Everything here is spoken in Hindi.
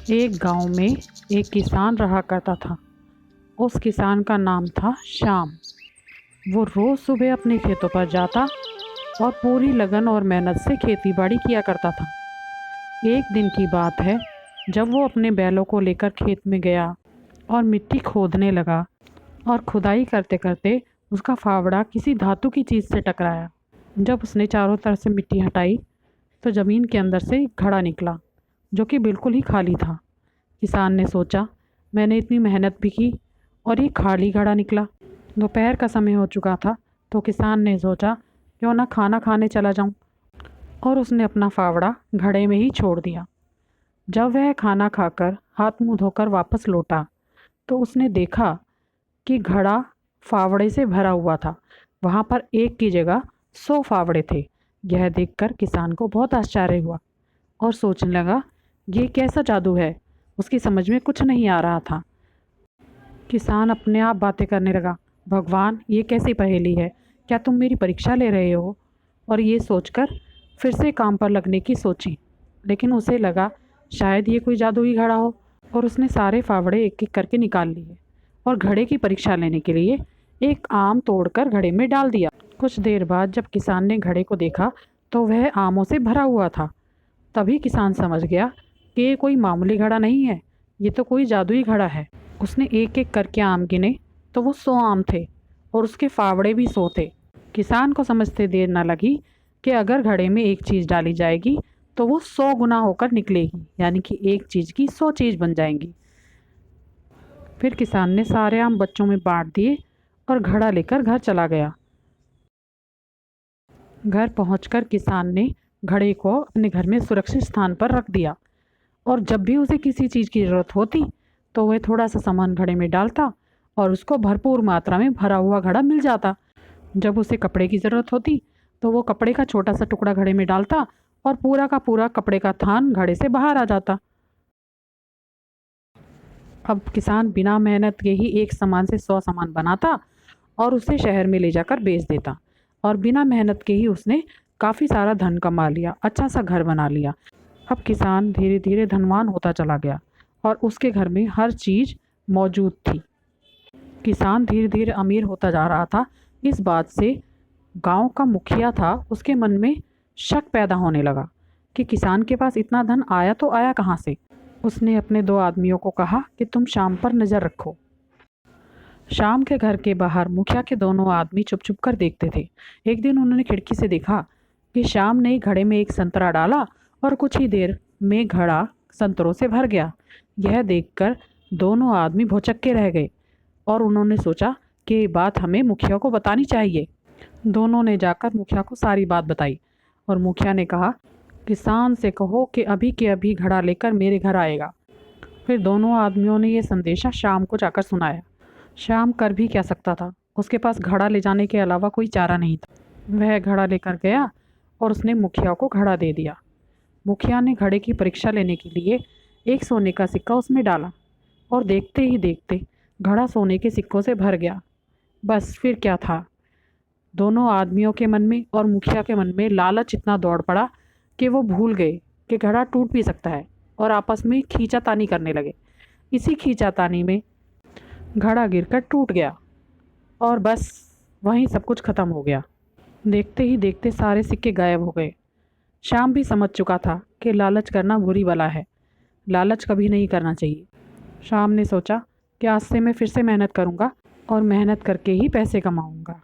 एक गांव में एक किसान रहा करता था। उस किसान का नाम था श्याम। वो रोज़ सुबह अपने खेतों पर जाता और पूरी लगन और मेहनत से खेती बाड़ी किया करता था। एक दिन की बात है, जब वो अपने बैलों को लेकर खेत में गया और मिट्टी खोदने लगा और खुदाई करते करते उसका फावड़ा किसी धातु की चीज़ से टकराया। जब उसने चारों तरफ से मिट्टी हटाई तो ज़मीन के अंदर से एक घड़ा निकला, जो कि बिल्कुल ही खाली था। किसान ने सोचा, मैंने इतनी मेहनत भी की और ये खाली घड़ा निकला। दोपहर का समय हो चुका था, तो किसान ने सोचा क्यों ना खाना खाने चला जाऊं, और उसने अपना फावड़ा घड़े में ही छोड़ दिया। जब वह खाना खाकर हाथ मुंह धोकर वापस लौटा तो उसने देखा कि घड़ा फावड़े से भरा हुआ था। वहाँ पर एक की जगह 100 फावड़े थे। यह देखकर किसान को बहुत आश्चर्य हुआ और सोचने लगा, ये कैसा जादू है। उसकी समझ में कुछ नहीं आ रहा था। किसान अपने आप बातें करने लगा, भगवान, ये कैसी पहेली है, क्या तुम मेरी परीक्षा ले रहे हो। और ये सोचकर फिर से काम पर लगने की सोची, लेकिन उसे लगा शायद ये कोई जादुई घड़ा हो। और उसने सारे फावड़े एक एक करके निकाल लिए और घड़े की परीक्षा लेने के लिए एक आम तोड़कर घड़े में डाल दिया। कुछ देर बाद जब किसान ने घड़े को देखा तो वह आमों से भरा हुआ था। तभी किसान समझ गया कि ये कोई मामूली घड़ा नहीं है, ये तो कोई जादुई घड़ा है। उसने एक एक करके आम गिने तो वो 100 आम थे और उसके फावड़े भी 100 थे। किसान को समझते देर न लगी कि अगर घड़े में एक चीज़ डाली जाएगी तो वो 100 गुना होकर निकलेगी, यानी कि एक चीज़ की 100 चीज़ बन जाएंगी। फिर किसान ने सारे आम बच्चों में बांट दिए और घड़ा लेकर घर चला गया। घर पहुंचकर किसान ने घड़े को अपने घर में सुरक्षित स्थान पर रख दिया, और जब भी उसे किसी चीज़ की ज़रूरत होती तो वह थोड़ा सा सामान घड़े में डालता और उसको भरपूर मात्रा में भरा हुआ घड़ा मिल जाता। जब उसे कपड़े की ज़रूरत होती तो वो कपड़े का छोटा सा टुकड़ा घड़े में डालता और पूरा का पूरा कपड़े का थान घड़े से बाहर आ जाता। अब किसान बिना मेहनत के ही एक सामान से 100 सामान बनाता और उसे शहर में ले जाकर बेच देता, और बिना मेहनत के ही उसने काफ़ी सारा धन कमा लिया, अच्छा सा घर बना लिया। अब किसान धीरे धीरे धनवान होता चला गया और उसके घर में हर चीज़ मौजूद थी। किसान धीरे धीरे अमीर होता जा रहा था। इस बात से गांव का मुखिया था, उसके मन में शक पैदा होने लगा कि किसान के पास इतना धन आया तो आया कहाँ से। उसने अपने 2 आदमियों को कहा कि तुम शाम पर नज़र रखो। शाम के घर के बाहर मुखिया के दोनों आदमी चुप चुप कर देखते थे। एक दिन उन्होंने खिड़की से देखा कि शाम ने घड़े में एक संतरा डाला और कुछ ही देर में घड़ा संतरों से भर गया। यह देखकर दोनों आदमी भौचक्के रह गए और उन्होंने सोचा कि ये बात हमें मुखिया को बतानी चाहिए। दोनों ने जाकर मुखिया को सारी बात बताई और मुखिया ने कहा, किसान से कहो कि अभी के अभी घड़ा लेकर मेरे घर आएगा। फिर दोनों आदमियों ने यह संदेशा शाम को जाकर सुनाया। शाम कर भी क्या सकता था, उसके पास घड़ा ले जाने के अलावा कोई चारा नहीं था। वह घड़ा लेकर गया और उसने मुखिया को घड़ा दे दिया। मुखिया ने घड़े की परीक्षा लेने के लिए एक सोने का सिक्का उसमें डाला और देखते ही देखते घड़ा सोने के सिक्कों से भर गया। बस फिर क्या था, दोनों आदमियों के मन में और मुखिया के मन में लालच इतना दौड़ पड़ा कि वो भूल गए कि घड़ा टूट भी सकता है, और आपस में खींचातानी करने लगे। इसी खींचातानी में घड़ा गिरकर टूट गया और बस वहीं सब कुछ खत्म हो गया। देखते ही देखते सारे सिक्के गायब हो गए। शाम भी समझ चुका था कि लालच करना बुरी बला है, लालच कभी नहीं करना चाहिए। शाम ने सोचा कि आज से मैं फिर से मेहनत करूँगा और मेहनत करके ही पैसे कमाऊँगा।